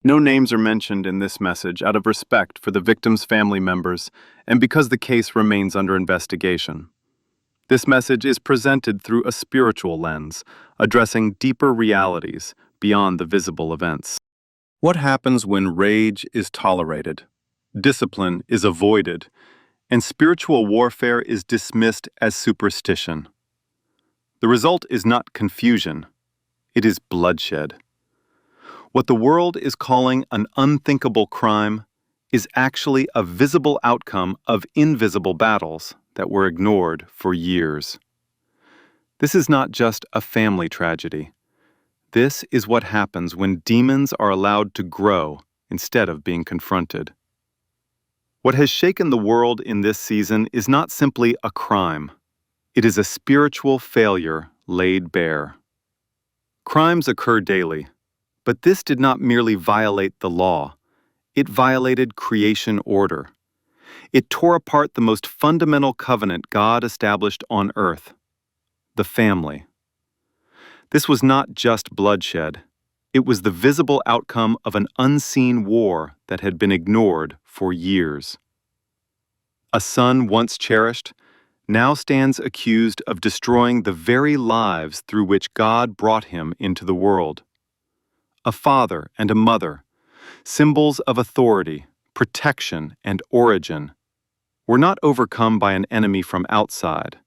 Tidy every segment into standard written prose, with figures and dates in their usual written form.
No names are mentioned in this message out of respect for the victim's family members and because the case remains under investigation. This message is presented through a spiritual lens, addressing deeper realities beyond the visible events. What happens when rage is tolerated, discipline is avoided, and spiritual warfare is dismissed as superstition? The result is not confusion, it is bloodshed. What the world is calling an unthinkable crime is actually a visible outcome of invisible battles that were ignored for years. This is not just a family tragedy. This is what happens when demons are allowed to grow instead of being confronted. What has shaken the world in this season is not simply a crime. It is a spiritual failure laid bare. Crimes occur daily, but this did not merely violate the law. It violated creation order. It tore apart the most fundamental covenant God established on earth, the family. This was not just bloodshed. It was the visible outcome of an unseen war that had been ignored for years. A son once cherished now stands accused of destroying the very lives through which God brought him into the world. A father and a mother, symbols of authority, protection, and origin, were not overcome by an enemy from outside,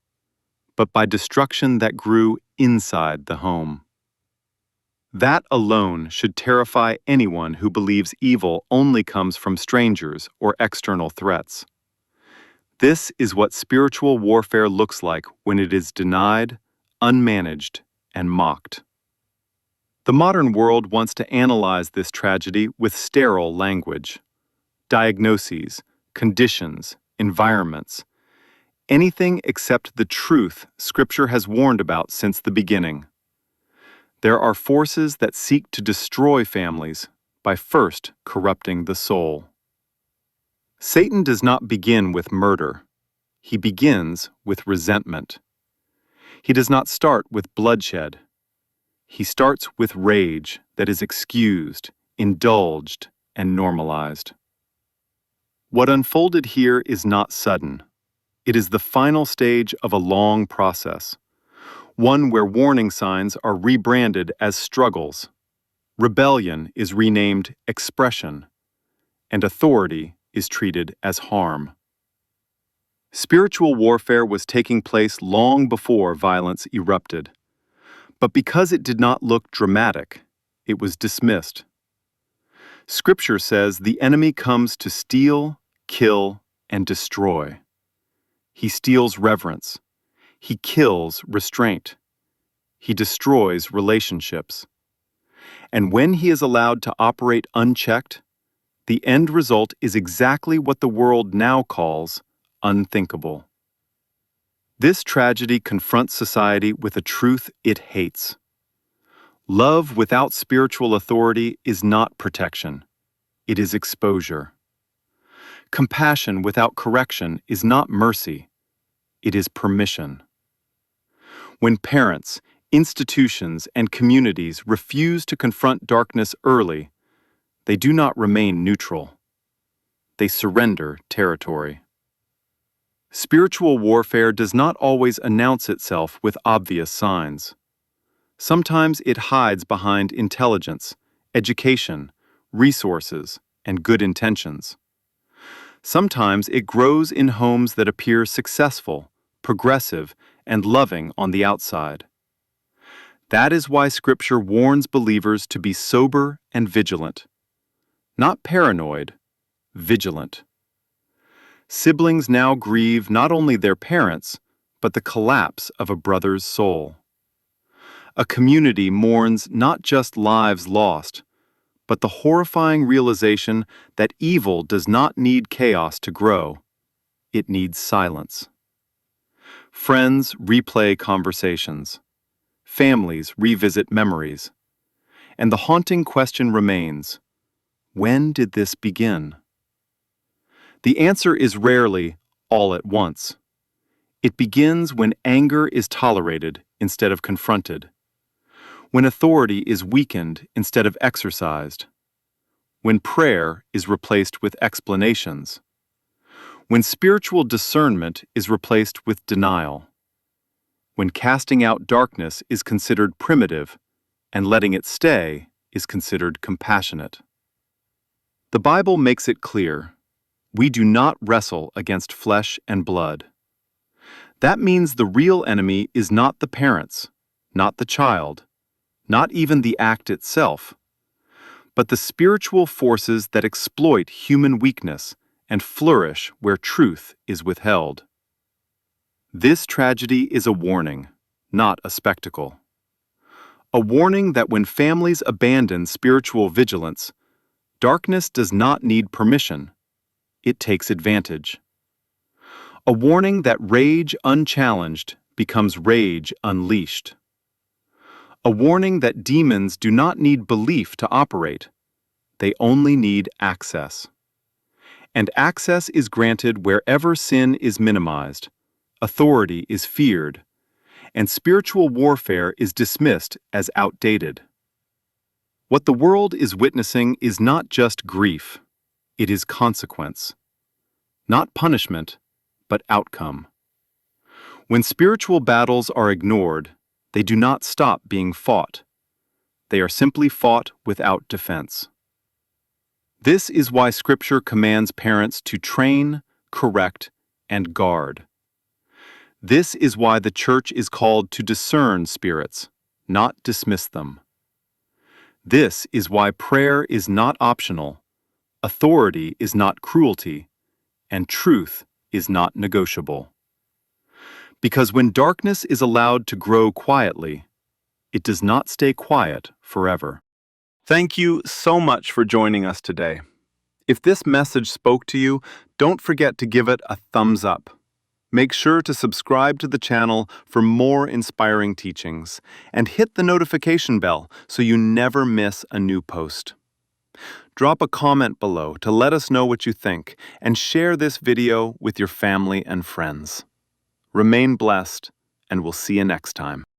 but by destruction that grew inside the home. That alone should terrify anyone who believes evil only comes from strangers or external threats. This is what spiritual warfare looks like when it is denied, unmanaged, and mocked. The modern world wants to analyze this tragedy with sterile language. Diagnoses, conditions, environments. Anything except the truth Scripture has warned about since the beginning. There are forces that seek to destroy families by first corrupting the soul. Satan does not begin with murder. He begins with resentment. He does not start with bloodshed. He starts with rage that is excused, indulged, and normalized. What unfolded here is not sudden. It is the final stage of a long process, one where warning signs are rebranded as struggles. Rebellion is renamed expression, and authority is treated as harm. Spiritual warfare was taking place long before violence erupted. But because it did not look dramatic, it was dismissed. Scripture says the enemy comes to steal, kill, and destroy. He steals reverence. He kills restraint. He destroys relationships. And when he is allowed to operate unchecked, the end result is exactly what the world now calls unthinkable. This tragedy confronts society with a truth it hates. Love without spiritual authority is not protection. It is exposure. Compassion without correction is not mercy. It is permission. When parents, institutions, and communities refuse to confront darkness early, they do not remain neutral. They surrender territory. Spiritual warfare does not always announce itself with obvious signs. Sometimes it hides behind intelligence, education, resources, and good intentions. Sometimes it grows in homes that appear successful, progressive, and loving on the outside. That is why Scripture warns believers to be sober and vigilant. Not paranoid, vigilant. Siblings now grieve not only their parents, but the collapse of a brother's soul. A community mourns not just lives lost, but the horrifying realization that evil does not need chaos to grow. It needs silence. Friends replay conversations. Families revisit memories. And the haunting question remains, when did this begin? The answer is rarely all at once. It begins when anger is tolerated instead of confronted, when authority is weakened instead of exercised, when prayer is replaced with explanations, when spiritual discernment is replaced with denial, when casting out darkness is considered primitive and letting it stay is considered compassionate. The Bible makes it clear, we do not wrestle against flesh and blood. That means the real enemy is not the parents, not the child, not even the act itself, but the spiritual forces that exploit human weakness and flourish where truth is withheld. This tragedy is a warning, not a spectacle. A warning that when families abandon spiritual vigilance, darkness does not need permission, it takes advantage. A warning that rage unchallenged becomes rage unleashed. A warning that demons do not need belief to operate, they only need access. And access is granted wherever sin is minimized, authority is feared, and spiritual warfare is dismissed as outdated. What the world is witnessing is not just grief, it is consequence. Not punishment, but outcome. When spiritual battles are ignored, they do not stop being fought. They are simply fought without defense. This is why Scripture commands parents to train, correct, and guard. This is why the church is called to discern spirits, not dismiss them. This is why prayer is not optional, authority is not cruelty, and truth is not negotiable. Because when darkness is allowed to grow quietly, it does not stay quiet forever. Thank you so much for joining us today. If this message spoke to you, don't forget to give it a thumbs up. Make sure to subscribe to the channel for more inspiring teachings, and hit the notification bell so you never miss a new post. Drop a comment below to let us know what you think, and share this video with your family and friends. Remain blessed, and we'll see you next time.